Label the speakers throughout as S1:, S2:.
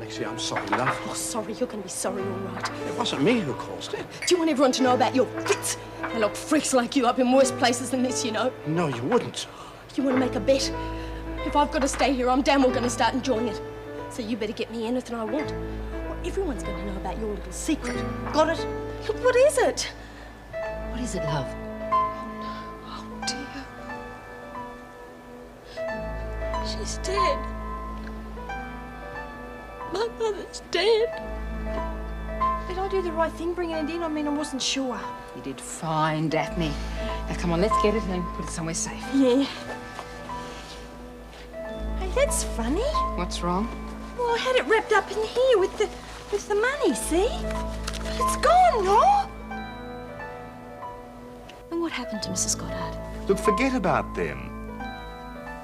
S1: Trixie, I'm sorry, love.
S2: Oh, sorry. You're going to be sorry, all right.
S1: It wasn't me who caused it.
S2: Do you want everyone to know about your fits? They lock freaks like you up in worse places than this, you know.
S1: No, you wouldn't.
S2: You want to make a bet? If I've got to stay here, I'm damn well going to start enjoying it. So you better get me anything I want. Well, everyone's going to know about your little secret. Got it? Look, what is it?
S3: What is it, love?
S2: Oh, dear. She's dead. My mother's dead.
S4: Did I do the right thing bringing it in? I mean, I wasn't sure.
S3: You did fine, Daphne. Now, come on, let's get it and then put it somewhere safe.
S2: Yeah.
S4: Hey, that's funny.
S3: What's wrong?
S4: Well, I had it wrapped up in here with the money, see? But it's gone, no?
S2: And what happened to Mrs. Goddard?
S5: Look, forget about them.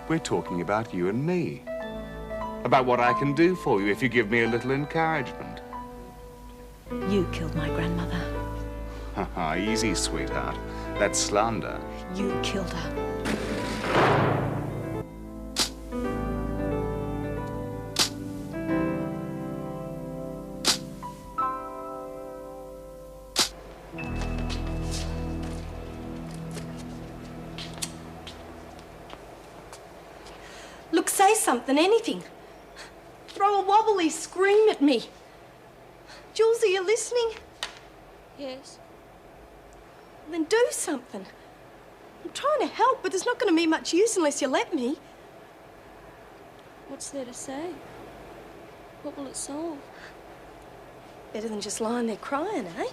S5: We're talking about you and me. About what I can do for you if you give me a little encouragement.
S4: You killed my grandmother.
S5: Haha, easy, sweetheart. That's slander.
S4: You killed her.
S2: Look, say something, anything. Throw a wobbly, scream at me. Jules, are you listening?
S6: Yes.
S2: Then do something. I'm trying to help, but there's not going to be much use unless you let me.
S6: What's there to say? What will it solve?
S2: Better than just lying there crying, eh?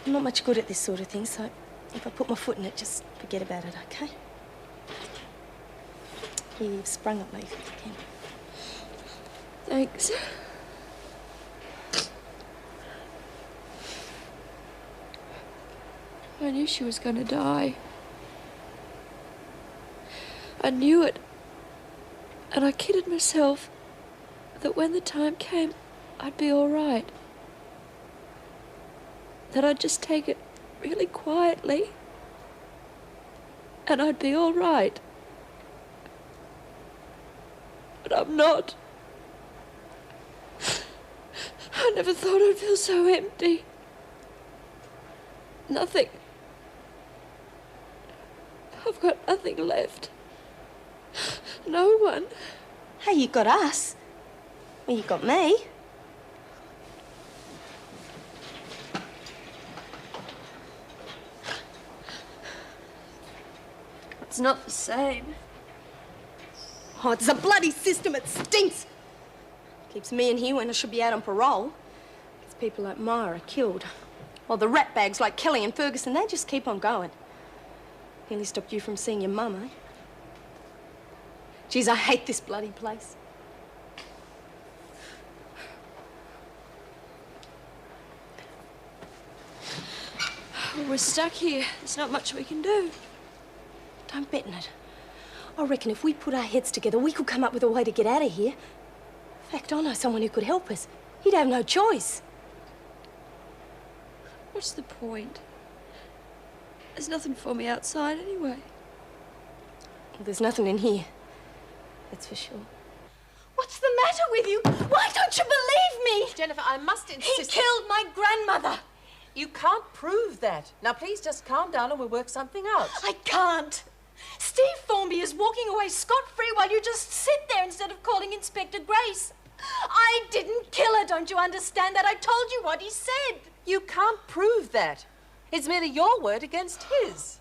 S2: I'm not much good at this sort of thing, so if I put my foot in it, just forget about it, okay? Here, you've sprung at me if you can.
S6: Thanks. I knew she was going to die. I knew it. And I kidded myself that when the time came, I'd be all right. That I'd just take it really quietly. And I'd be all right. But I'm not. I never thought I'd feel so empty. Nothing. I've got nothing left. No one.
S2: Hey, you got us. Well, you got me.
S6: It's not the same.
S2: Oh, it's a bloody system. It stinks. Keeps me in here when I should be out on parole. Gets people like Maya are killed. While the ratbags like Kelly and Ferguson, they just keep on going. Nearly stopped you from seeing your mum, eh? Geez, I hate this bloody place.
S6: Well, we're stuck here. There's not much we can do.
S2: Don't bet on it. I reckon if we put our heads together, we could come up with a way to get out of here. In fact, I know someone who could help us. He'd have no choice.
S6: What's the point? There's nothing for me outside anyway.
S2: Well, there's nothing in here. That's for sure.
S4: What's the matter with you? Why don't you believe me?
S7: Jennifer, I must insist...
S4: He killed my grandmother.
S7: You can't prove that. Now, please just calm down and we'll work something out.
S4: I can't. Steve Formby is walking away scot-free while you just sit there instead of calling Inspector Grace. I didn't kill her, don't you understand that? I told you what he said.
S7: You can't prove that. It's merely your word against his.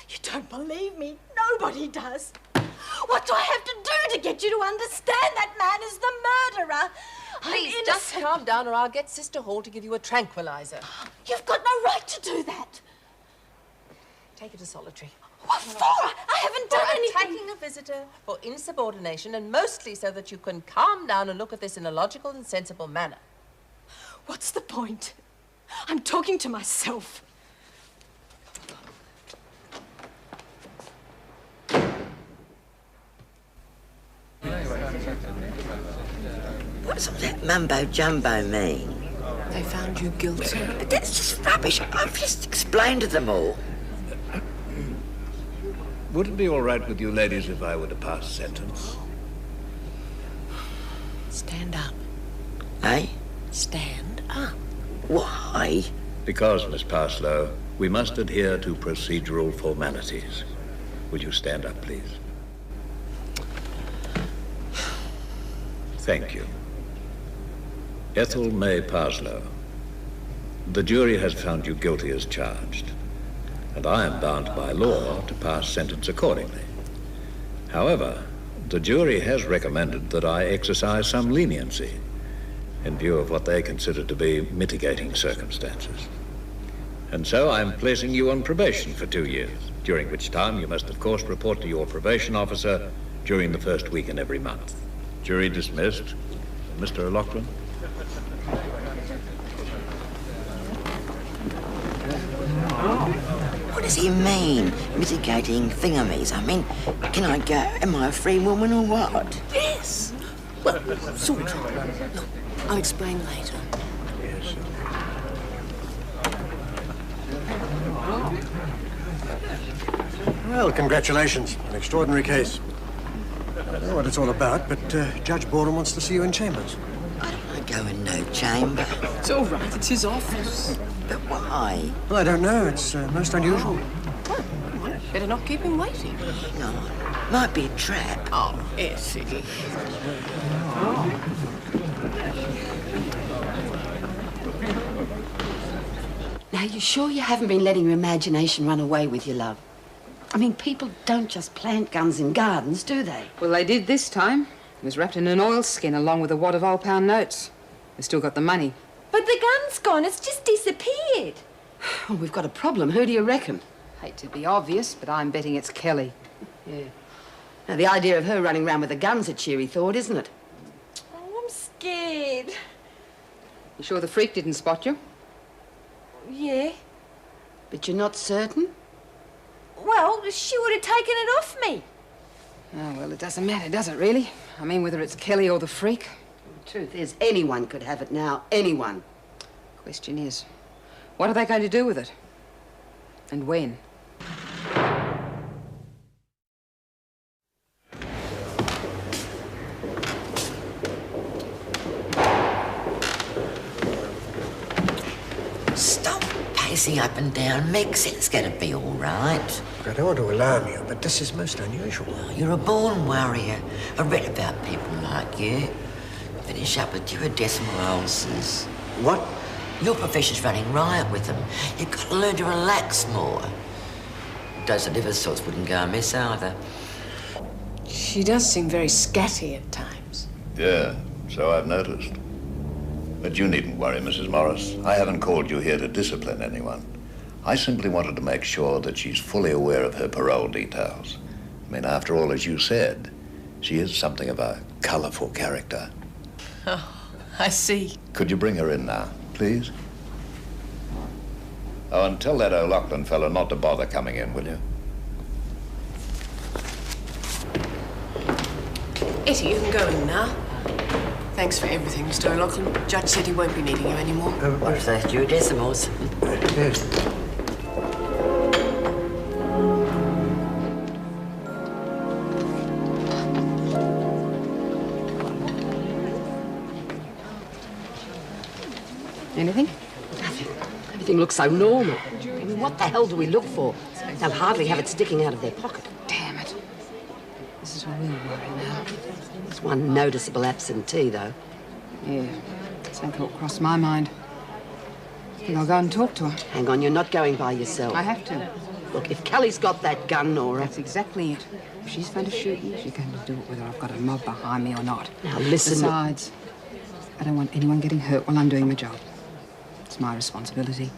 S4: You don't believe me. Nobody does. What do I have to do to get you to understand that man is the murderer?
S7: Please, just calm down or I'll get Sister Hall to give you a tranquilizer.
S4: You've got no right to do that.
S7: Take it to solitary.
S4: What for? I haven't done anything.
S7: Attacking a visitor, for insubordination, and mostly so that you can calm down and look at this in a logical and sensible manner.
S4: What's the point? I'm talking to myself.
S8: What's all that mumbo-jumbo mean?
S3: They found you guilty.
S8: But that's just rubbish. I've just explained to them all.
S9: Would it be all right with you ladies if I were to pass sentence?
S8: Stand up. Eh? Stand up. Why?
S9: Because, Miss Parslow, we must adhere to procedural formalities. Would you stand up, please? Thank you. Ethel May Parslow, the jury has found you guilty as charged, and I am bound by law to pass sentence accordingly. However, the jury has recommended that I exercise some leniency in view of what they consider to be mitigating circumstances. And so I'm placing you on probation for 2 years, during which time you must, of course, report to your probation officer during the first week in every month. Jury dismissed. Mr. O'Loughlin?
S8: What does he mean, mitigating thingamies? I mean, can I go? Am I a free woman or what?
S10: Yes. Well, sort of. Look, I'll explain later.
S1: Yes.
S11: Well, congratulations. An extraordinary case. I don't know what it's all about, but Judge Boredom wants to see you in chambers.
S8: I don't want to go in no chamber.
S10: It's all right. It's his office.
S8: But why?
S11: Well, I don't know. It's most unusual.
S10: Well, better not keep him waiting.
S8: No, might be a trap.
S10: Oh, yes, it is. Now, you sure you haven't been letting your imagination run away with you, love? I mean, people don't just plant guns in gardens, do they?
S3: Well, they did this time. It was wrapped in an oilskin along with a wad of old-pound notes. They still got the money.
S4: But the gun's gone. It's just disappeared.
S10: Oh, we've got a problem. Who do you reckon?
S3: Hate to be obvious, but I'm betting it's Kelly.
S10: Yeah. Now, the idea of her running around with a gun's a cheery thought, isn't it?
S4: Oh, I'm scared.
S3: You sure the freak didn't spot you?
S4: Yeah.
S10: But you're not certain?
S4: Well, she would have taken it off me.
S3: Oh, well, it doesn't matter, does it, really? I mean, whether it's Kelly or the freak.
S10: The truth is, anyone could have it now. Anyone.
S3: Question is, what are they going to do with it? And when?
S8: Stop pacing up and down, Mix. It's going to be all right.
S11: I don't want to alarm you, but this is most unusual.
S8: You're a born warrior. I read about people like you. Finish up with your decimal ulcers.
S11: What?
S8: Your profession's running riot with them. You've got to learn to relax more. Those liver sorts wouldn't go amiss either.
S10: She does seem very scatty at times.
S9: Yeah, so I've noticed. But you needn't worry, Mrs. Morris. I haven't called you here to discipline anyone. I simply wanted to make sure that she's fully aware of her parole details. I mean, after all, as you said, she is something of a colourful character.
S10: Oh, I see.
S9: Could you bring her in now, please? Oh, and tell that O'Loughlin fellow not to bother coming in, will you?
S10: Etty, you can go in now. Thanks for everything, Mr. O'Loughlin. Judge said he won't be needing you anymore.
S8: What's that, your decimals?
S11: Yes.
S3: Anything?
S10: Nothing. Everything looks so normal. I mean, what the hell do we look for? They'll hardly have it sticking out of their pocket.
S3: Damn it. This is a real worry now.
S10: There's one noticeable absentee, though.
S3: Yeah, same thought crossed my mind. I think I'll go and talk to her.
S10: Hang on, you're not going by yourself.
S3: I have to.
S10: Look, if Kelly's got that gun, Nora...
S3: That's exactly it. If she's going to shoot me, she's going to do it whether I've got a mob behind me or not.
S10: Now, listen...
S3: Besides, I don't want anyone getting hurt while I'm doing my job. It's my responsibility.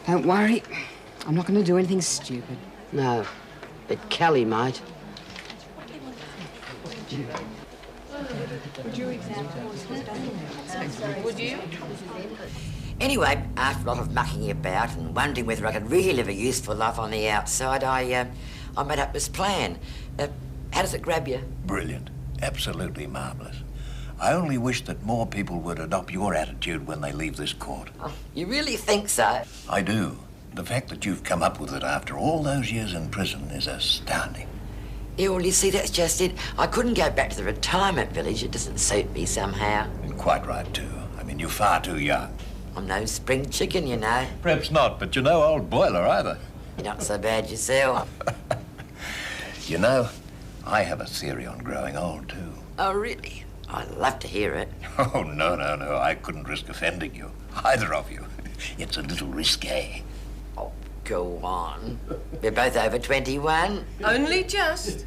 S3: Don't worry. I'm not going to do anything stupid.
S10: No, but Kelly might.
S8: Would you? Anyway, after a lot of mucking about and wondering whether I could really live a useful life on the outside, I made up this plan. How does it grab you?
S9: Brilliant. Absolutely marvellous. I only wish that more people would adopt your attitude when they leave this court.
S8: Oh, you really think so?
S9: I do. The fact that you've come up with it after all those years in prison is astounding.
S8: Yeah, well, you see, that's just it. I couldn't go back to the retirement village. It doesn't suit me somehow.
S9: And quite right, too. I mean, you're far too young.
S8: I'm no spring chicken, you know.
S9: Perhaps not, but you're no old boiler either.
S8: You're not so bad yourself.
S9: You know, I have a theory on growing old, too.
S8: Oh, really? I'd love to hear it.
S9: Oh, no, no, no. I couldn't risk offending you. Either of you. It's a little risque.
S8: Oh, go on. We're both over 21.
S7: Only just.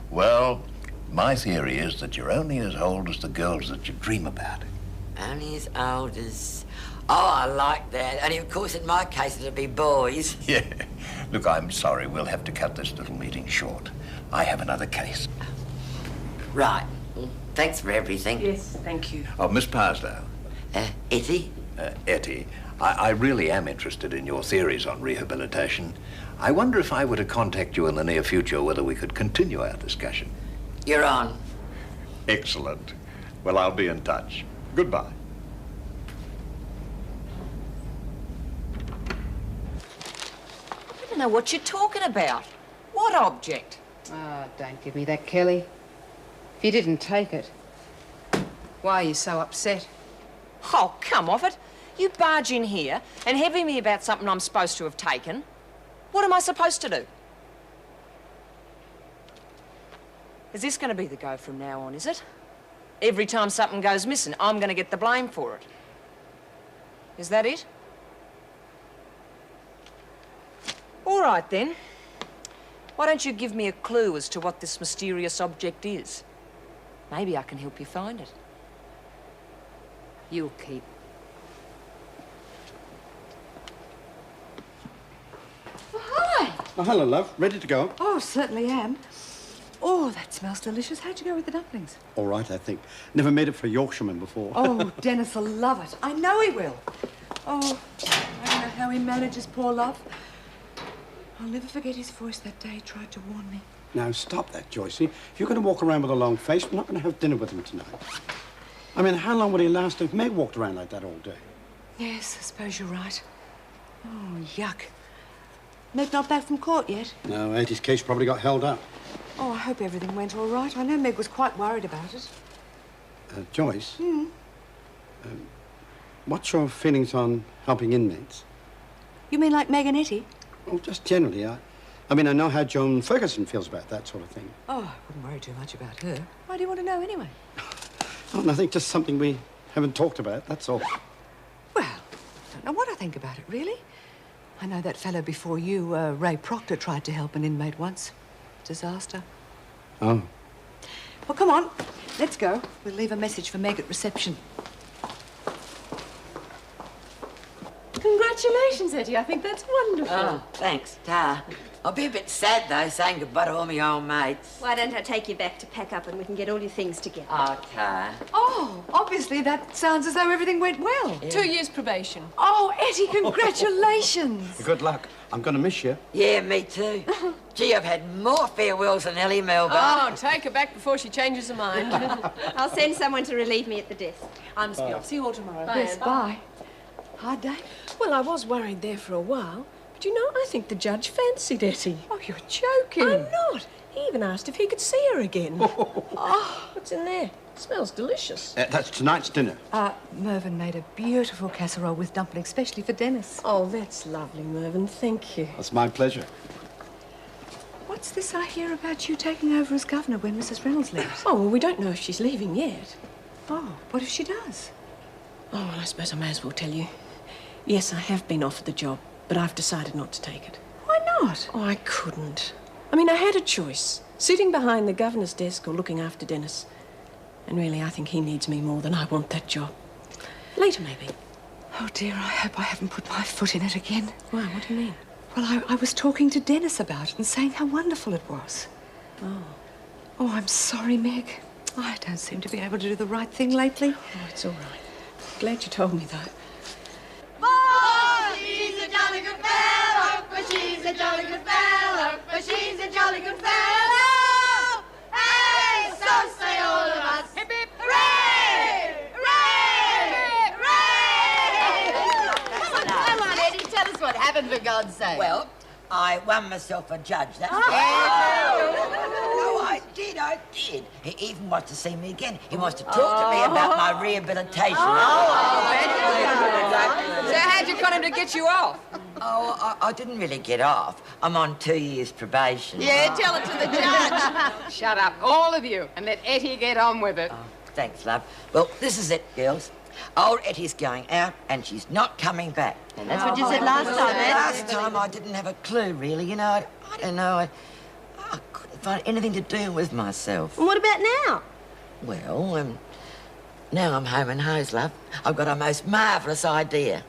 S9: Well, my theory is that you're only as old as the girls that you dream about.
S8: Only as old as... Oh, I like that. Only, of course, in my case, it'll be boys.
S9: Yeah. Look, I'm sorry. We'll have to cut this little meeting short. I have another case.
S8: Right. Thanks for everything.
S7: Yes, thank you.
S9: Oh, Miss Parslow.
S8: Etty?
S9: Etty, I really am interested in your theories on rehabilitation. I wonder if I were to contact you in the near future, whether we could continue our discussion.
S8: You're on.
S9: Excellent. Well, I'll be in touch. Goodbye.
S7: I don't know what you're talking about. What object?
S3: Oh, don't give me that, Kelly. If you didn't take it, why are you so upset?
S12: Oh, come off it. You barge in here and heavy me about something I'm supposed to have taken. What am I supposed to do? Is this going to be the go from now on, is it? Every time something goes missing, I'm going to get the blame for it. Is that it? All right, then. Why don't you give me a clue as to what this mysterious object is? Maybe I can help you find it.
S3: You'll keep.
S1: Oh, hello, love. Ready to go?
S13: Oh, certainly am. Oh, that smells delicious. How'd you go with the dumplings?
S1: All right, I think. Never made it for a Yorkshireman before.
S13: Oh, Dennis will love it. I know he will. Oh, I don't know how he manages, poor love. I'll never forget his voice that day he tried to warn me.
S1: Now, stop that, Joycey. If you're going to walk around with a long face, we're not going to have dinner with him tonight. I mean, how long would he last if Meg walked around like that all day?
S13: Yes, I suppose you're right. Oh, yuck. Meg not back from court yet?
S1: No, Eddie's case probably got held up.
S13: Oh, I hope everything went all right. I know Meg was quite worried about it.
S1: Joyce? What's your feelings on helping inmates?
S13: You mean like Meg and Etty?
S1: Well, just generally. I mean, I know how Joan Ferguson feels about that sort of thing.
S13: Oh, I wouldn't worry too much about her. Why do you want to know anyway?
S1: Oh, nothing, just something we haven't talked about, that's all.
S13: Well, I don't know what I think about it, really. I know that fellow before you, Ray Proctor, tried to help an inmate once. Disaster.
S1: Oh.
S13: Well, come on. Let's go. We'll leave a message for Meg at reception.
S2: Congratulations, Etty. I think that's wonderful.
S8: Oh, thanks, Ta. I'll be a bit sad, though, saying goodbye to all my old mates.
S2: Why don't I take you back to pack up and we can get all your things together?
S8: Oh, Ta.
S13: Oh, obviously that sounds as though everything went well.
S7: Yeah. 2 years probation.
S13: Oh, Etty, congratulations.
S1: Good luck. I'm going to miss you.
S8: Yeah, me too. Gee, I've had more farewells than Ellie Melba.
S7: Oh, take her back before she changes her mind.
S2: I'll send someone to relieve me at the desk.
S7: I'm just off. See you all tomorrow.
S13: Yes, bye. Hard day?
S14: Well, I was worried there for a while. But you know, I think the judge fancied Etty.
S13: Oh, you're joking.
S14: I'm not. He even asked if he could see her again. Oh, what's in there? It smells delicious.
S1: That's tonight's dinner.
S13: Mervyn made a beautiful casserole with dumplings, especially for Dennis.
S14: Oh, that's lovely, Mervyn. Thank you.
S1: That's my pleasure.
S13: What's this I hear about you taking over as governor when Mrs. Reynolds leaves?
S14: Oh, well, we don't know if she's leaving yet.
S13: Oh, what if she does?
S14: Oh, well, I suppose I may as well tell you. Yes, I have been offered the job, but I've decided not to take it.
S13: Why not?
S14: Oh, I couldn't. I mean, I had a choice. Sitting behind the governor's desk or looking after Dennis. And really, I think he needs me more than I want that job. Later, maybe.
S13: Oh, dear, I hope I haven't put my foot in it again.
S14: Why? What do you mean?
S13: Well, I was talking to Dennis about it and saying how wonderful it was.
S14: Oh.
S13: Oh, I'm sorry, Meg. I don't seem to be able to do the right thing lately.
S14: Oh, it's all right. Glad you told me, though.
S15: Oh, she's a jolly good fellow, but she's a jolly good fellow, but she's a jolly good fellow. Hey, so say all of us. Hip, hip, hooray! Hooray! Hooray! Come on, Eddie, tell us what happened, for God's sake.
S8: Well, I won myself a judge, that's
S15: Oh!
S8: I did. He even wants to see me again. He wants to talk to me about my rehabilitation.
S3: So how'd you got him to get you off?
S8: Oh, I didn't really get off. I'm on 2 years probation.
S3: Yeah, tell it to the judge. Shut up, all of you, and let Etty get on with it.
S8: Oh, thanks, love. Well, this is it, girls. Old Etty's going out, and she's not coming back.
S2: And that's what you said last time, eh?
S8: Last time I didn't have a clue, really. You know, I don't know. I couldn't find anything to do with myself.
S2: And what about now?
S8: Well, now I'm home and hosed, love. I've got a most marvellous idea.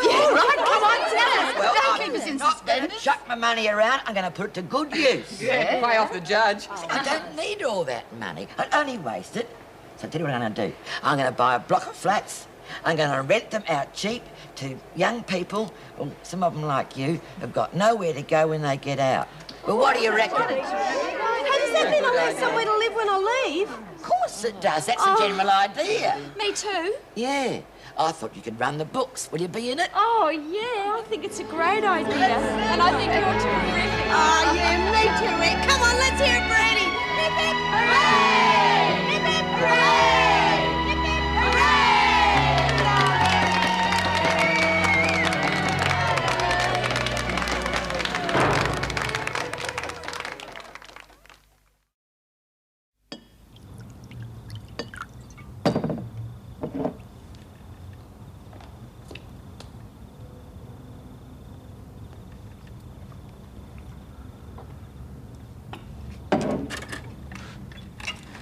S2: Yeah, right, come on, tell us.
S8: Well,
S2: Don't
S8: I'm
S2: keep us in
S8: not going to
S2: suspense.
S8: chuck my money around. I'm going to put it to good use.
S3: Yeah, way off the judge.
S8: I don't need all that money. I'd only waste it. So I'll tell you what I'm going to do. I'm going to buy a block of flats. I'm going to rent them out cheap to young people. Well, some of them like you have got nowhere to go when they get out. Well, what do you reckon?
S2: How does that mean I'll have somewhere to live when I leave?
S8: Of course it does. That's the general idea.
S6: Me too?
S8: Yeah. I thought you could run the books. Will you be in it?
S6: Oh, yeah, I think it's a great idea. And I think you're terrific.
S2: Oh, yeah, me too, Ed. Come on, let's hear it, Brady. Hip, hip, hooray! Hip, hip, hooray! Hip, hip,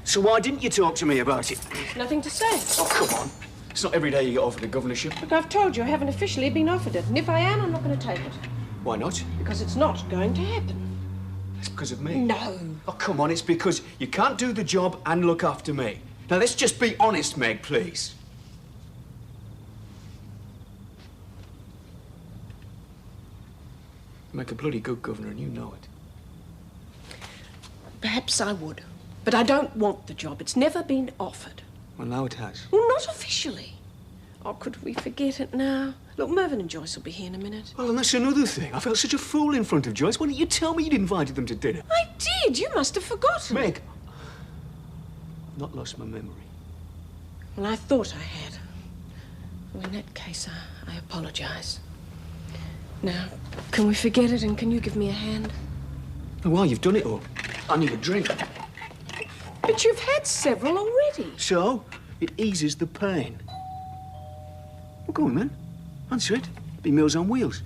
S16: So why didn't you talk to me about it?
S14: Nothing to say.
S16: Oh, come on. It's not every day you get offered a governorship.
S14: Look, I've told you I haven't officially been offered it. And if I am, I'm not going to take it.
S16: Why not?
S14: Because it's not going to happen.
S16: It's because of me.
S14: No.
S16: Oh, come on. It's because you can't do the job and look after me. Now, let's just be honest, Meg, please. You make a bloody good governor, and you know it.
S14: Perhaps I would. But I don't want the job. It's never been offered.
S16: Well, now it has.
S14: Well, not officially. Oh, could we forget it now? Look, Mervyn and Joyce will be here in a minute.
S16: Well, and that's another thing. I felt such a fool in front of Joyce. Why didn't you tell me you'd invited them to dinner?
S14: I did. You must have forgotten.
S16: Meg, I've not lost my memory.
S14: Well, I thought I had. Well, in that case, I apologise. Now, can we forget it and can you give me a hand?
S16: Well, you've done it all. I need a drink.
S14: But you've had several already.
S16: So, it eases the pain. Well, go on, then. Answer it. Be Meals on Wheels.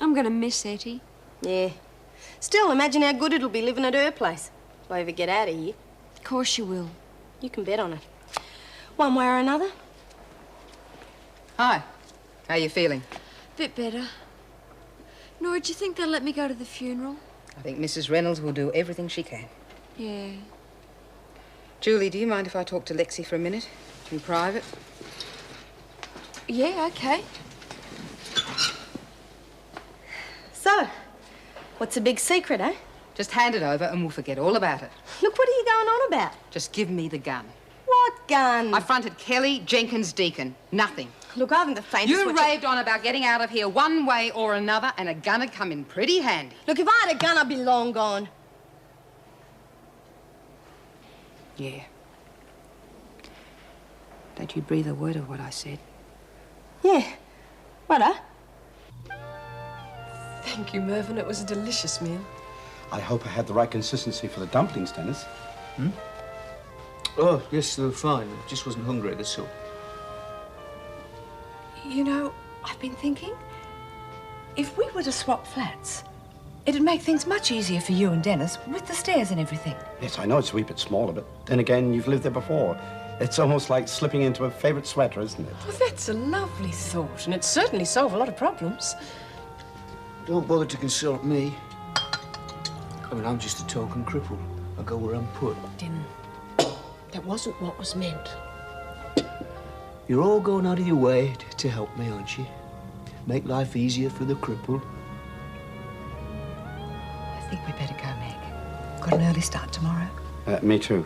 S6: I'm going to miss Etty.
S2: Yeah. Still, imagine how good it'll be living at her place. If I ever get out of here.
S6: Of course you will.
S2: You can bet on it. One way or another.
S3: Hi. How you feeling?
S6: Bit better. Nora, do you think they'll let me go to the funeral?
S3: I think Mrs. Reynolds will do everything she can.
S6: Yeah.
S3: Julie, do you mind if I talk to Lexi for a minute? In private?
S6: Yeah, okay.
S2: So, what's the big secret, eh?
S3: Just hand it over and we'll forget all about it.
S2: Look, what are you going on about?
S3: Just give me the gun.
S2: What gun?
S3: I fronted Kelly, Jenkins, Deacon. Nothing.
S2: Look, I haven't the faintest...
S3: You raved on about getting out of here one way or another, and a gun had come in pretty handy.
S2: Look, if I had a gun, I'd be long gone.
S3: Yeah. Don't you breathe a word of what I said.
S2: Yeah. Righto.
S14: Thank you, Mervyn. It was a delicious meal.
S1: I hope I had the right consistency for the dumplings, Dennis.
S16: Hmm? Oh, yes, they were fine. I just wasn't hungry, that's all.
S13: You know, I've been thinking, if we were to swap flats, it'd make things much easier for you and Dennis with the stairs and everything.
S1: Yes, I know it's a wee bit smaller, but then again, you've lived there before. It's almost like slipping into a favourite sweater, isn't it?
S14: Well, that's a lovely thought, and it'd certainly solve a lot of problems.
S16: Don't bother to consult me. I mean, I'm just a token cripple. I go where I'm put.
S14: Din, that wasn't what was meant.
S16: You're all going out of your way to help me, aren't you? Make life easier for the cripple.
S13: I think we better go, Meg. Got an early start tomorrow.
S1: Me too.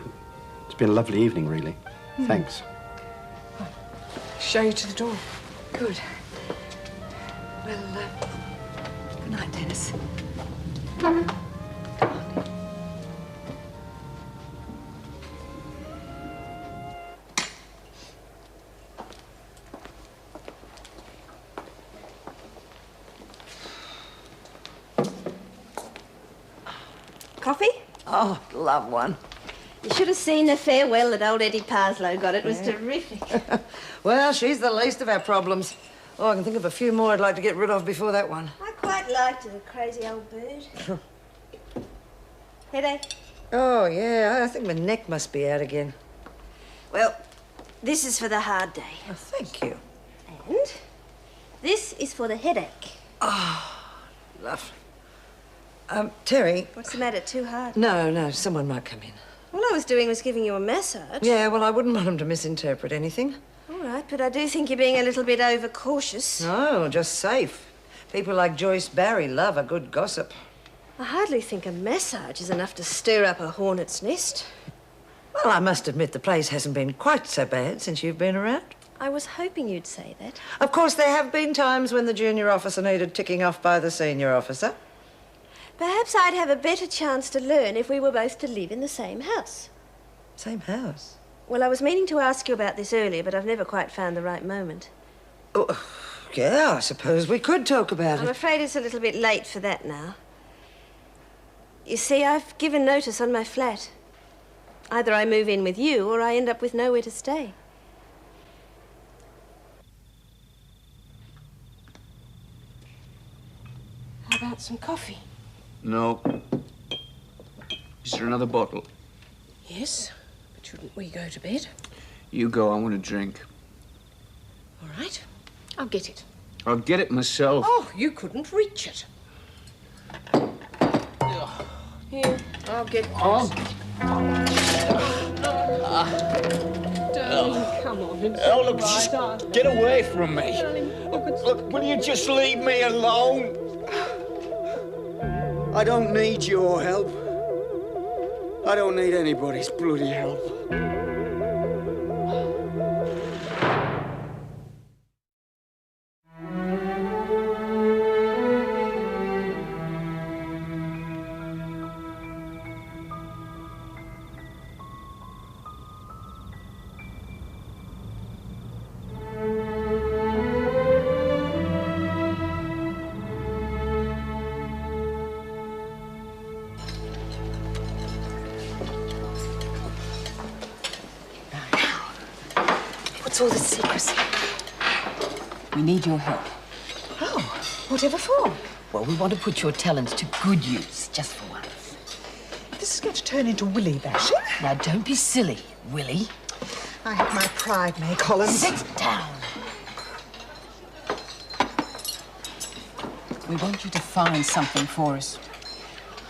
S1: It's been a lovely evening, really. Thanks.
S14: Show you to the door.
S13: Good.
S10: Well, good night, Dennis.
S2: Coffee?
S17: Oh, love one.
S2: You should have seen the farewell that old Eddie Parslow got. It was terrific.
S17: Well, she's the least of our problems. Oh, I can think of a few more I'd like to get rid of before that one.
S2: I quite liked her, the crazy old bird. Headache?
S17: Oh, yeah, I think my neck must be out again.
S2: Well, this is for the hard day.
S17: Oh, thank you.
S2: And this is for the headache.
S17: Oh, lovely. Terry.
S2: What's the matter? Too hard?
S17: No, someone might come in.
S2: All I was doing was giving you a massage.
S17: Yeah, well, I wouldn't want them to misinterpret anything.
S2: All right, but I do think you're being a little bit overcautious.
S17: No, just safe. People like Joyce Barry love a good gossip.
S2: I hardly think a massage is enough to stir up a hornet's nest.
S17: Well, I must admit the place hasn't been quite so bad since you've been around.
S2: I was hoping you'd say that.
S17: Of course, there have been times when the junior officer needed ticking off by the senior officer.
S2: Perhaps I'd have a better chance to learn if we were both to live in the same house.
S17: Same house?
S2: Well, I was meaning to ask you about this earlier, but I've never quite found the right moment.
S17: Oh, yeah, I suppose we could talk about
S2: I'm
S17: it.
S2: afraid it's a little bit late for that now. You see, I've given notice on my flat. Either I move in with you or I end up with nowhere to stay.
S14: How about some coffee?
S16: No. Is there another bottle?
S14: Yes, but shouldn't we go to bed?
S16: You go, I want a drink.
S14: All right, I'll get it.
S16: I'll get it myself.
S14: Oh, you couldn't reach it. Here, I'll get this. Darling, come on. It's
S16: Oh, look,
S14: all right,
S16: just
S14: darling.
S16: get away from me.
S14: Darling,
S16: Look, will you just leave me alone? I don't need your help. I don't need anybody's bloody help.
S10: What's all this secrecy?
S3: We need your help.
S10: Oh, whatever for?
S8: Well, we want to put your talents to good use, just for once.
S13: This is going to turn into Willie bashing.
S8: Now, don't be silly, Willie.
S13: I have my pride, May Collins.
S8: Sit down.
S3: We want you to find something for us.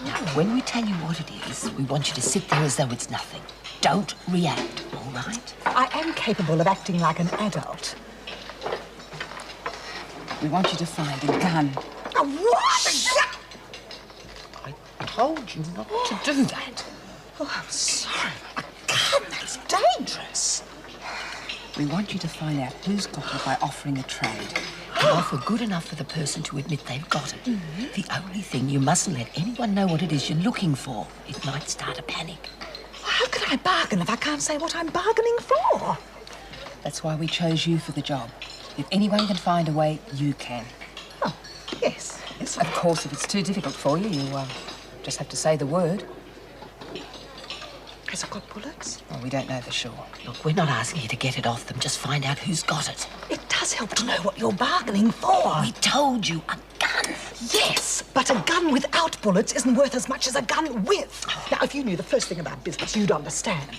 S8: Now, when we tell you what it is, we want you to sit there as though it's nothing. Don't react, all right?
S13: I am capable of acting like an adult.
S3: We want you to find a gun.
S13: A what?
S8: I told you not to do that.
S13: Oh, I'm sorry. A gun? That's dangerous.
S3: We want you to find out who's got it by offering a trade.
S8: An offer good enough for the person to admit they've got it. The only thing, you mustn't let anyone know what it is you're looking for. It might start a panic.
S13: How can I bargain if I can't say what I'm bargaining for?
S3: That's why we chose you for the job. If anyone can find a way, you can.
S13: Oh, yes. Yes.
S3: Of course, if it's too difficult for you, you just have to say the word.
S13: Has it got bullets?
S3: Well, we don't know for sure.
S8: Look, we're not asking you to get it off them. Just find out who's got it.
S13: It does help to know what you're bargaining for.
S8: We told you, a gun.
S13: Yes, but a gun without bullets isn't worth as much as a gun with. Now, if you knew the first thing about business, you'd understand.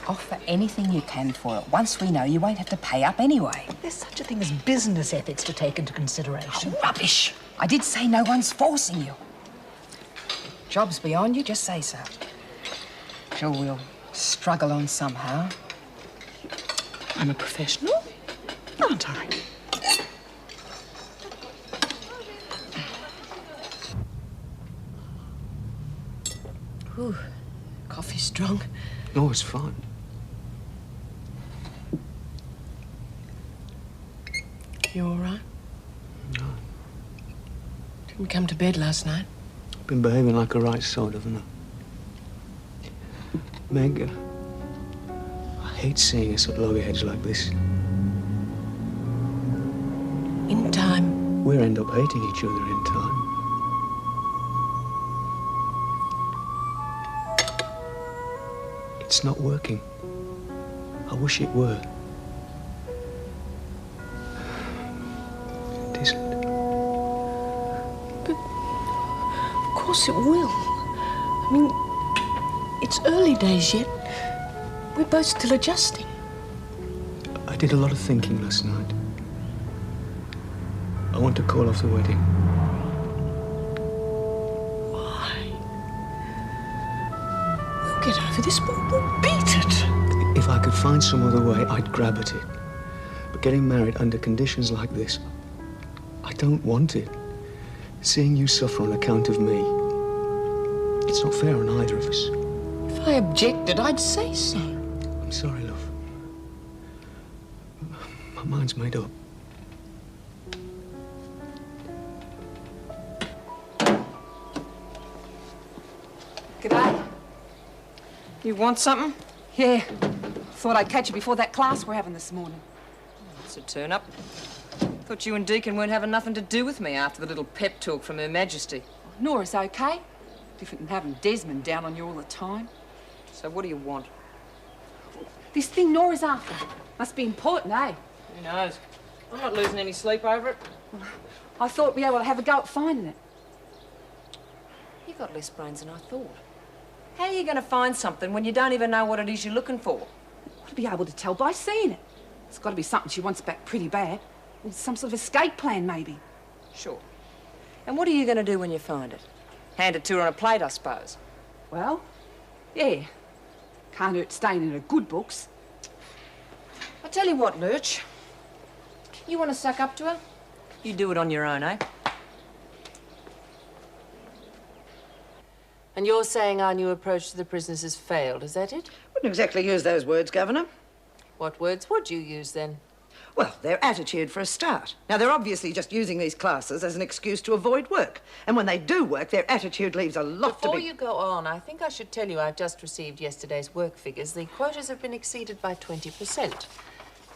S3: Offer anything you can for it. Once we know, you won't have to pay up anyway.
S13: There's such a thing as business ethics to take into consideration.
S3: Oh, rubbish. I did say no one's forcing you. Job's beyond you, just say so. Sure, we'll struggle on somehow.
S13: I'm a professional, aren't I?
S14: Ooh, coffee's strong.
S16: No, it's fine.
S14: You all right? No. Didn't come to bed last night?
S16: I've been behaving like a right sort, haven't I? Meg, I hate seeing us at loggerheads like this.
S14: In time.
S16: We'll end up hating each other in time. It's not working. I wish it were. It isn't.
S14: But of course it will. I mean, it's early days yet. We're both still adjusting.
S16: I did a lot of thinking last night. I want to call off the wedding.
S14: Why? We'll get over this, but we'll beat it.
S16: If I could find some other way, I'd grab at it. But getting married under conditions like this, I don't want it. Seeing you suffer on account of me, it's not fair on either of us.
S14: If I objected, I'd say so.
S16: I'm sorry, love. My mind's made up.
S3: G'day. You want something? Yeah. Thought I'd catch you before that class we're having this morning.
S12: That's a turn-up. Thought you and Deacon weren't having nothing to do with me after the little pep talk from Her Majesty.
S3: Nora's okay. Different than having Desmond down on you all the time.
S12: So what do you want?
S3: This thing Nora's after. Must be important, eh?
S12: Who knows? I'm not losing any sleep over it.
S3: I thought we'd be able to have a go at finding it.
S12: You've got less brains than I thought. How are you going to find something when you don't even know what it is you're looking for?
S3: I'll be able to tell by seeing it. It's got to be something she wants back pretty bad. Or some sort of escape plan, maybe.
S12: Sure. And what are you going to do when you find it? Hand it to her on a plate, I suppose.
S3: Well, yeah. Can't hurt staying in her good books.
S12: I tell you what, Lurch. You want to suck up to her? You do it on your own, eh? And you're saying our new approach to the prisoners has failed, is that it?
S17: Wouldn't exactly use those words, Governor.
S12: What words would you use, then?
S17: Well, their attitude for a start. Now, they're obviously just using these classes as an excuse to avoid work. And when they do work, their attitude leaves a lot to be...
S7: Before you go on, I think I should tell you I've just received yesterday's work figures. The quotas have been exceeded by 20%.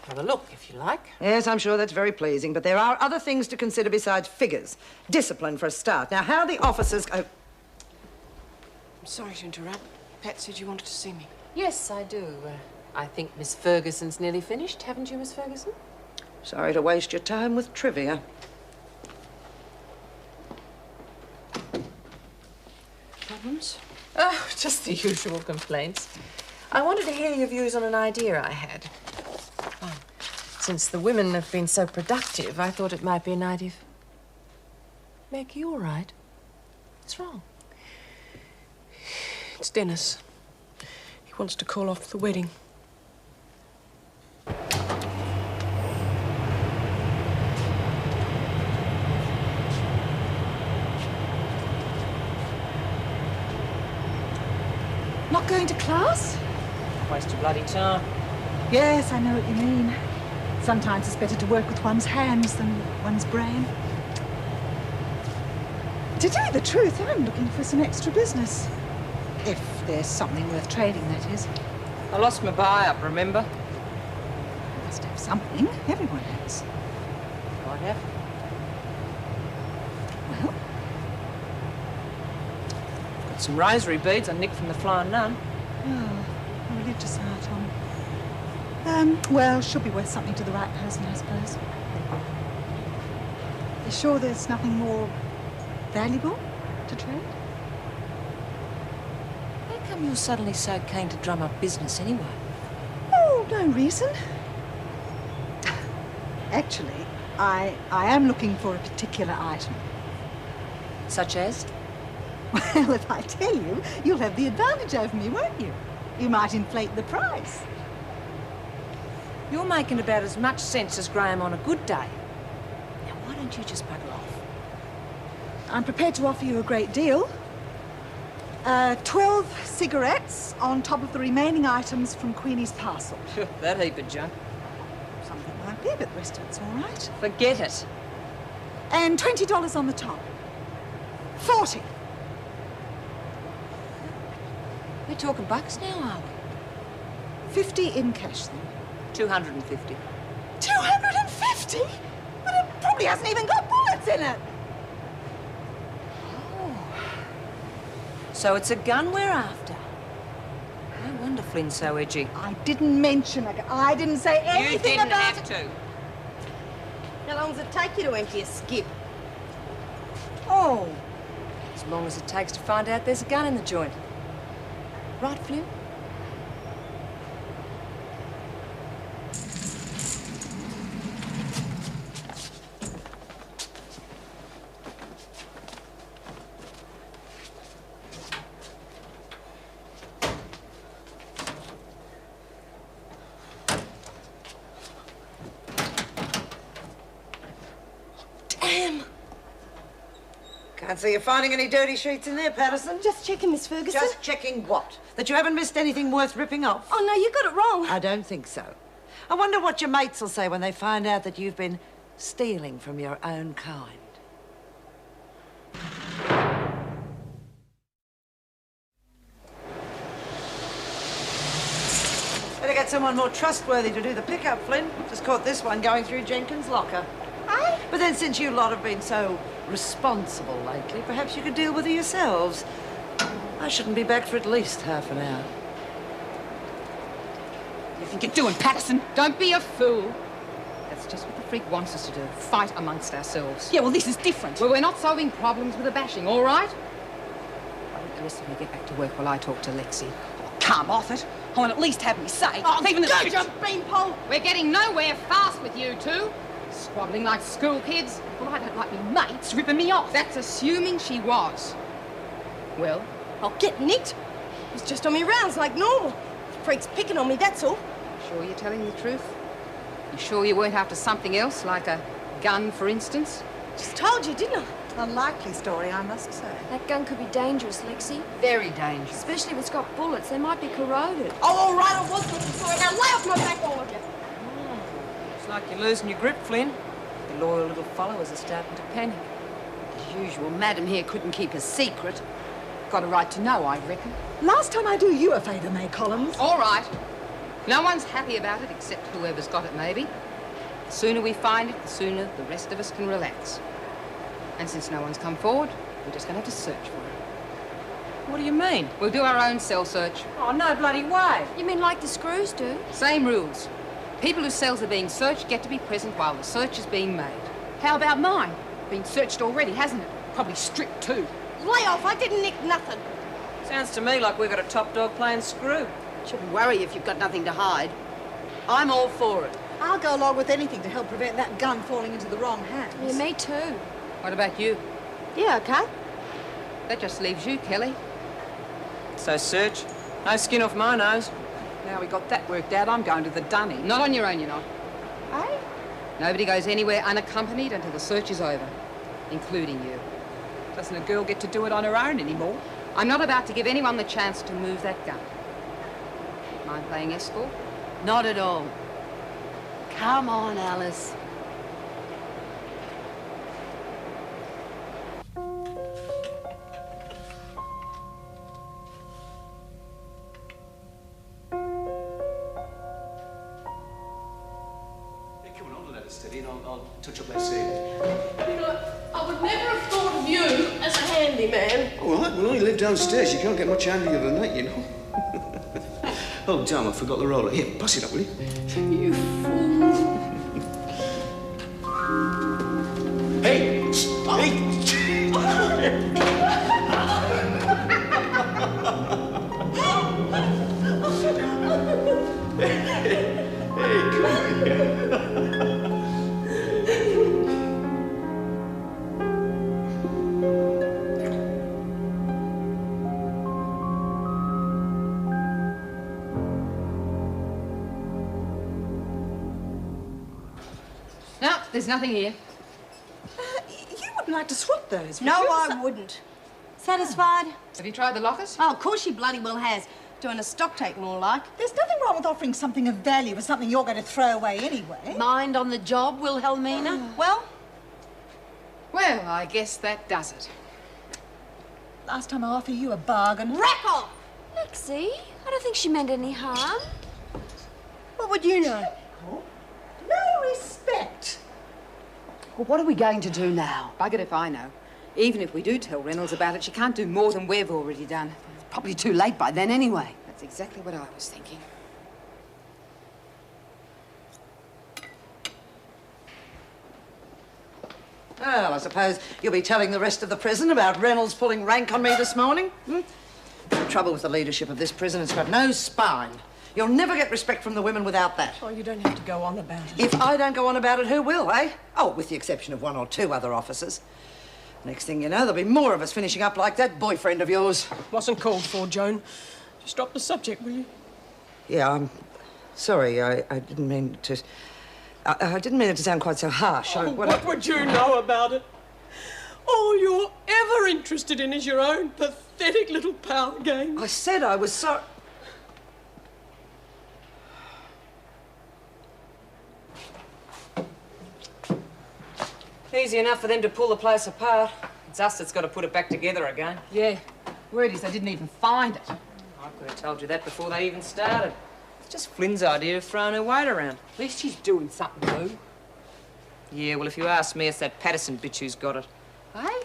S7: Have a look, if you like.
S17: Yes, I'm sure that's very pleasing, but there are other things to consider besides figures. Discipline for a start. Now, how the officers...
S14: I'm sorry to interrupt. Pat said you wanted to see me.
S7: Yes, I do. I think Miss Ferguson's nearly finished, haven't you, Miss Ferguson?
S17: Sorry to waste your time with trivia.
S7: Problems? Oh, just the usual complaints. I wanted to hear your views on an idea I had. Oh, since the women have been so productive, I thought it might be an idea. Meg, you all right? What's wrong?
S14: It's Dennis. He wants to call off the wedding.
S18: Not going to class?
S12: Waste your bloody time.
S18: Yes, I know what you mean. Sometimes it's better to work with one's hands than one's brain. To tell you the truth, I'm looking for some extra business. If there's something worth trading, that is.
S12: I lost my buy-up, remember?
S18: Must have something. Everyone has.
S12: Might have.
S18: Well?
S12: Got some rosary beads I nicked from the Flying Nun.
S18: Oh, a religious item. Well, should be worth something to the right person, I suppose. You sure there's nothing more valuable to trade?
S12: How come you're suddenly so keen to drum up business anyway?
S18: Oh, no reason. Actually, I am looking for a particular item.
S12: Such as?
S18: Well, if I tell you, you'll have the advantage over me, won't you? You might inflate the price.
S12: You're making about as much sense as Graham on a good day. Now, why don't you just bugger off?
S18: I'm prepared to offer you a great deal. 12 cigarettes on top of the remaining items from Queenie's parcel.
S12: That heap of junk.
S18: Something like it. but the rest of it's all right.
S12: Forget it.
S18: And $20 on the top. 40.
S12: We're talking bucks now, are we?
S18: 50 in cash, then.
S12: 250.
S18: 250? But it probably hasn't even got bullets in it.
S12: So it's a gun we're after. No wonder Flynn's so edgy.
S18: I didn't mention a gun. I didn't say anything
S12: You didn't
S18: about
S12: have
S18: it.
S12: to.
S2: How long does it take you to empty a skip?
S12: Oh, as long as it takes to find out there's a gun in the joint. Right, Flynn?
S2: Damn!
S17: Can't see you finding any dirty sheets in there, Patterson.
S2: Just checking, Miss Ferguson.
S17: Just checking what? That you haven't missed anything worth ripping off?
S2: Oh, no, you got it wrong.
S17: I don't think so. I wonder what your mates will say when they find out that you've been stealing from your own kind. Better get someone more trustworthy to do the pickup, Flynn. Just caught this one going through Jenkins' locker.
S2: Aye?
S17: But then since you lot have been so responsible lately, perhaps you could deal with it yourselves. I shouldn't be back for at least half an hour.
S3: You think you're doing, Patterson? Don't be a fool. That's just what the freak wants us to do. Fight amongst ourselves. Yeah, well, this is different. Well, we're not solving problems with a bashing, all right? Why don't the rest of you get back to work while I talk to Lexi? Oh, come off it. I want at least have me say.
S2: Oh,
S3: even
S2: good job, Beanpole.
S3: We're getting nowhere fast with you two. Squabbling like school kids. Well, I don't like me mates ripping me off. That's assuming she was. Well?
S2: I'll get nicked. It's just on me rounds like normal. Freak's picking on me, that's all.
S3: Sure you're telling the truth? You sure you weren't after something else, like a gun, for instance?
S2: Just told you, didn't I?
S18: Unlikely story, I must say.
S6: That gun could be dangerous, Lexi.
S3: Very dangerous.
S6: Especially if it's got bullets. They might be corroded.
S2: Oh, all right, I was looking for it. Now lay off my back, all of you.
S12: It's like you're losing your grip, Flynn. The loyal little followers are starting to panic.
S10: As usual, Madam here couldn't keep a secret. Got a right to know, I reckon.
S18: Last time I do you a favour, May Collins.
S3: All right. No one's happy about it except whoever's got it, maybe. The sooner we find it, the sooner the rest of us can relax. And since no one's come forward, we're just going to have to search for it.
S12: What do you mean?
S3: We'll do our own cell search.
S12: Oh, no bloody way.
S6: You mean like the screws do?
S3: Same rules. People whose cells are being searched get to be present while the search is being made. How about mine? Been searched already, hasn't it? Probably stripped too.
S2: Lay off, I didn't nick nothing.
S12: Sounds to me like we've got a top dog playing screw.
S10: Shouldn't worry if you've got nothing to hide. I'm all for it.
S18: I'll go along with anything to help prevent that gun falling into the wrong hands.
S6: Yeah, me too.
S3: What about you?
S2: Yeah, okay.
S3: That just leaves you, Kelly.
S12: So, search. No skin off my nose. Now we got that worked out, I'm going to the dunny.
S3: Not on your own, you're not.
S2: Aye?
S3: Nobody goes anywhere unaccompanied until the search is over, including you.
S12: Doesn't a girl get to do it on her own anymore?
S3: I'm not about to give anyone the chance to move that gun. Mind playing escort?
S10: Not at all. Come on, Alice.
S16: Steady, and I'll touch up that scene.
S14: You know, I would never have thought of you as a handyman.
S16: All right, we only live downstairs. You can't get much handier than that, you know. Oh, damn, I forgot the roller. Here, pass it up, will you?
S14: You fool.
S16: Hey! Hey! Hey, come here.
S3: No, there's nothing here.
S18: You wouldn't like to swap those, would
S2: No,
S18: you?
S2: I wouldn't. Satisfied?
S3: Have you tried the lockers?
S2: Oh, of course she bloody well has. Doing a stock take more like.
S18: There's nothing wrong with offering something of value for something you're going to throw away anyway.
S10: Mind on the job, Wilhelmina?
S2: Well,
S3: I guess that does it.
S18: Last time I offered you a bargain.
S2: rack off!
S6: Lexi, I don't think she meant any harm.
S2: What would you know?
S18: No respect.
S14: Well, what are we going to do now? Buggered if I know. Even if we do tell Reynolds about it, she can't do more than we've already done. It's probably too late by then anyway.
S3: That's exactly what I was thinking.
S17: Well, I suppose you'll be telling the rest of the prison about Reynolds pulling rank on me this morning. The trouble with the leadership of this prison, it's got no spine. You'll never get respect from the women without that.
S14: Oh, you don't have to go on about it.
S17: If I don't go on about it, who will, eh? Oh, with the exception of 1 or 2 other officers. Next thing you know, there'll be more of us finishing up like that boyfriend of yours.
S14: Wasn't called for, Joan. Just drop the subject, will you?
S17: Yeah, I'm sorry. I didn't mean to... I didn't mean it to sound quite so harsh.
S14: What would you know about it? All you're ever interested in is your own pathetic little power game.
S17: I said I was sorry.
S12: Easy enough for them to pull the place apart. It's us that's got to put it back together again.
S3: Yeah. Word is they didn't even find it.
S12: I could have told you that before they even started. It's just Flynn's idea of throwing her weight around.
S3: At least she's doing something, Lou.
S12: Yeah, well, if you ask me, it's that Patterson bitch who's got it.
S3: Hey?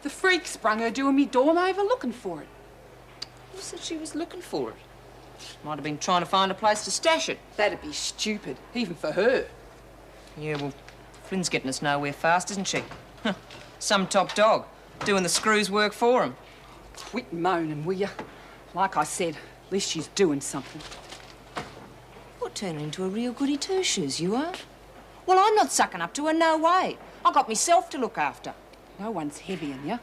S3: The freak sprung her doing me dorm over looking for it.
S12: Who said she was looking for it? Might have been trying to find a place to stash it.
S3: That'd be stupid, even for her.
S12: Yeah, well, Flynn's getting us nowhere fast, isn't she? Some top dog, doing the screws work for him.
S3: Quit moaning, will you? Like I said, at least she's doing something.
S12: You're turning into a real goody two-shoes, you are. Well, I'm not sucking up to her, no way. I got myself to look after.
S3: No one's heavy on you.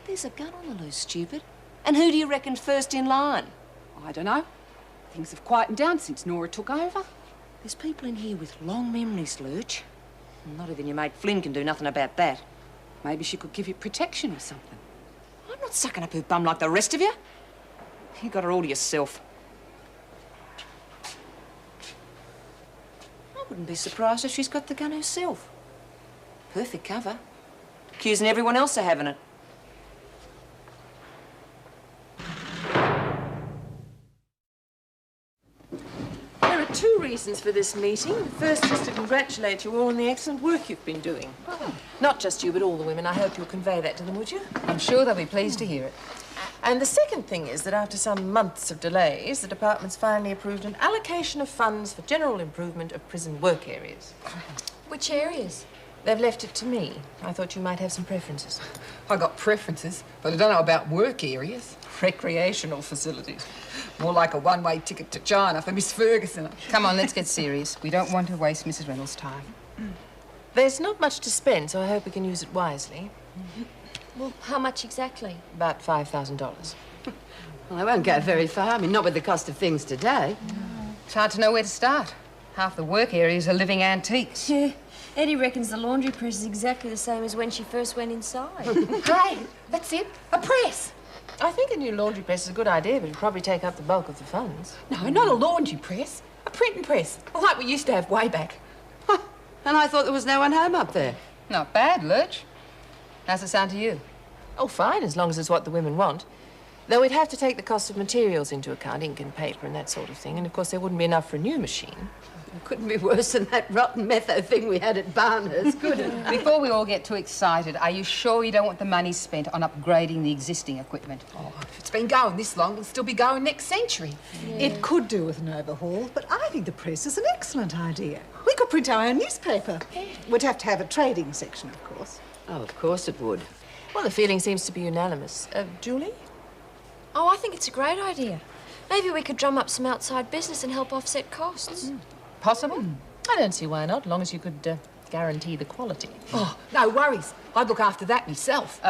S12: There's a gun on the loose, stupid. And who do you reckon's first in line?
S3: I don't know. Things have quietened down since Nora took over.
S12: There's people in here with long memories, Lurch. Not even your mate Flynn can do nothing about that.
S3: Maybe she could give you protection or something.
S12: I'm not sucking up her bum like the rest of you. You got her all to yourself. I wouldn't be surprised if she's got the gun herself. Perfect cover. Accusing everyone else of having it.
S7: There are 2 reasons for this meeting. The first is to congratulate you all on the excellent work you've been doing. Oh. Not just you, but all the women. I hope you'll convey that to them, would you?
S3: I'm sure they'll be pleased to hear it.
S7: And the second thing is that after some months of delays, the department's finally approved an allocation of funds for general improvement of prison work areas.
S6: Which areas?
S7: They've left it to me. I thought you might have some preferences.
S3: I got preferences, but I don't know about work areas. Recreational facilities. More like a one-way ticket to China for Miss Ferguson.
S12: Come on, let's get serious. We don't want to waste Mrs. Reynolds' time.
S7: There's not much to spend, so I hope we can use it wisely.
S6: Well, how much exactly?
S7: About $5,000.
S10: Well, I won't go very far. I mean, not with the cost of things today.
S3: It's hard to know where to start. Half the work areas are living antiques.
S6: Yeah. Eddie reckons the laundry press is exactly the same as when she first went inside.
S3: Hey, that's it. A press.
S7: I think a new laundry press is a good idea, but it'll probably take up the bulk of the funds.
S3: No, not a laundry press. A printing press, like we used to have way back.
S10: And I thought there was no one home up there.
S3: Not bad, Lurch. How's it sound to you?
S7: Oh, fine, as long as it's what the women want. Though we'd have to take the cost of materials into account, ink and paper and that sort of thing. And, of course, there wouldn't be enough for a new machine.
S10: It couldn't be worse than that rotten metho thing we had at Barners, could it?
S3: Before we all get too excited, are you sure you don't want the money spent on upgrading the existing equipment?
S14: Oh, if it's been going this long, it'll still be going next century.
S18: Yeah. It could do with an overhaul, but I think the press is an excellent idea. We could print our own newspaper. We'd have to have a trading section, of course.
S10: Oh, of course it would.
S7: Well, the feeling seems to be unanimous. Julie?
S6: Oh, I think it's a great idea. Maybe we could drum up some outside business and help offset costs.
S7: Possible? I don't see why not, as long as you could guarantee the quality.
S14: Oh, no worries. I'd look after that myself.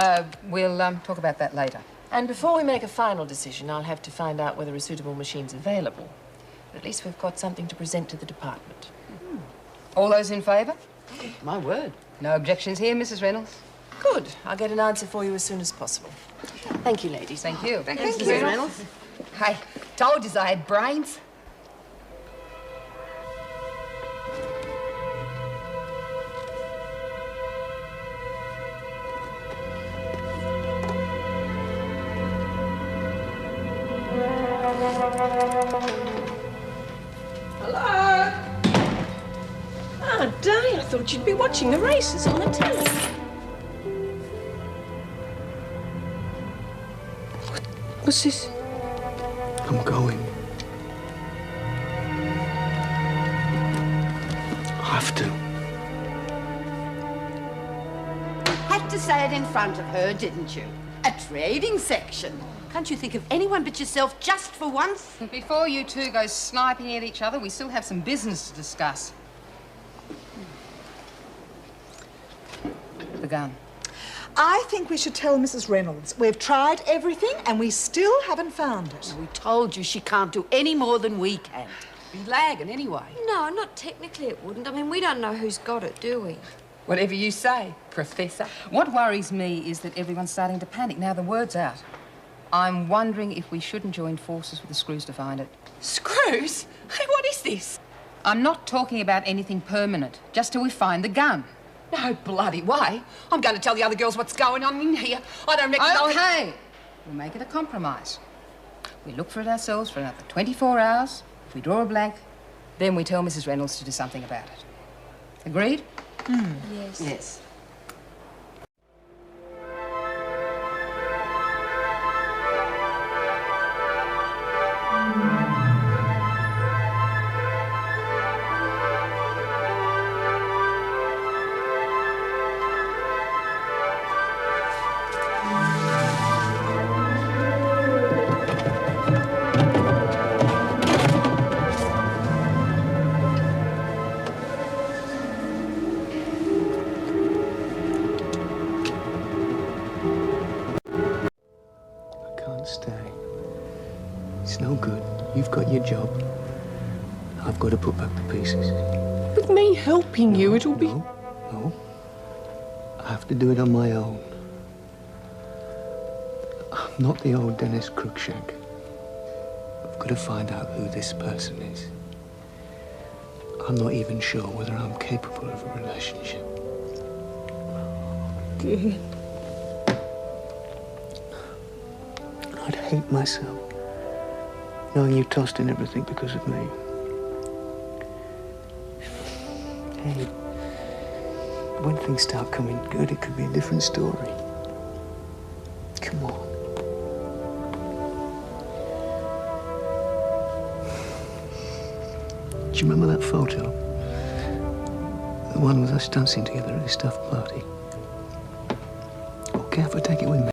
S3: We'll talk about that later.
S7: And before we make a final decision, I'll have to find out whether a suitable machine's available. But at least we've got something to present to the department.
S3: All those in favour?
S10: My word.
S3: No objections here, Mrs. Reynolds?
S7: Good. I'll get an answer for you as soon as possible. Thank you, ladies.
S3: Thank you.
S10: Thank you, Mrs. Reynolds.
S3: Hey, told yous I had brains.
S14: Hello? Oh, Day, I thought you'd be watching the races on the telly. What's this?
S16: I'm going. I have to.
S10: Had to say it in front of her, didn't you? A trading section. Can't you think of anyone but yourself just for once?
S3: Before you two go sniping at each other, we still have some business to discuss. The gun.
S18: I think we should tell Mrs. Reynolds. We've tried everything and we still haven't found it.
S10: We told you she can't do any more than we can.
S3: Be lagging anyway.
S6: No, not technically it wouldn't. I mean, we don't know who's got it, do we?
S3: Whatever you say, Professor. What worries me is that everyone's starting to panic now the word's out. I'm wondering if we shouldn't join forces with the Screws to find it.
S14: Screws? Hey, what is this?
S3: I'm not talking about anything permanent, just till we find the gun.
S14: No bloody way. I'm going to tell the other girls what's going on in here. I don't reckon
S3: Okay. We'll make it a compromise. We look for it ourselves for another 24 hours. If we draw a blank, then we tell Mrs. Reynolds to do something about it. Agreed?
S6: Yes.
S10: Yes.
S16: Stay. It's no good. You've got your job. I've got to put back the pieces.
S14: With me helping you, it'll be...
S16: No. I have to do it on my own. I'm not the old Dennis Cruikshank. I've got to find out who this person is. I'm not even sure whether I'm capable of a relationship.
S14: Good.
S16: I'd hate myself, knowing you tossed in everything because of me. Hey, when things start coming good, it could be a different story. Come on. Do you remember that photo? The one with us dancing together at a staff party? Okay, if I take it with me.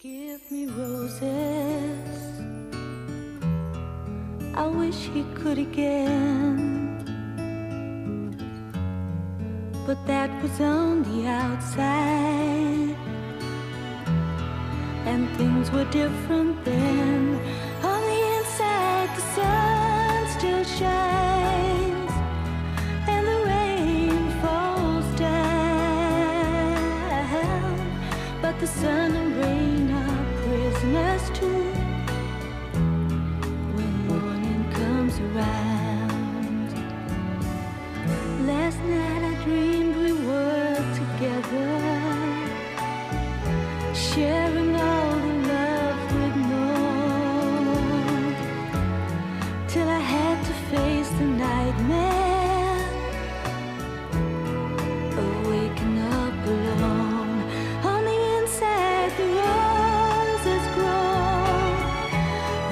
S15: Give me roses. I wish he could again, but that was on the outside, and things were different then. On the inside, the sun still shines, and the rain falls down, but the sun and rain are prisoners too when morning comes around. Last night I dreamed we were together, sharing all the love we'd known, till I had to face the nightmare of waking up alone. On the inside, the roses grow.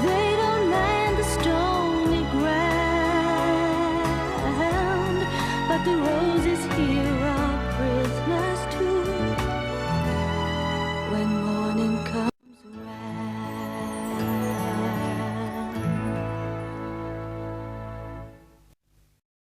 S15: They don't mind the stony ground, but the roses here are prisoners too when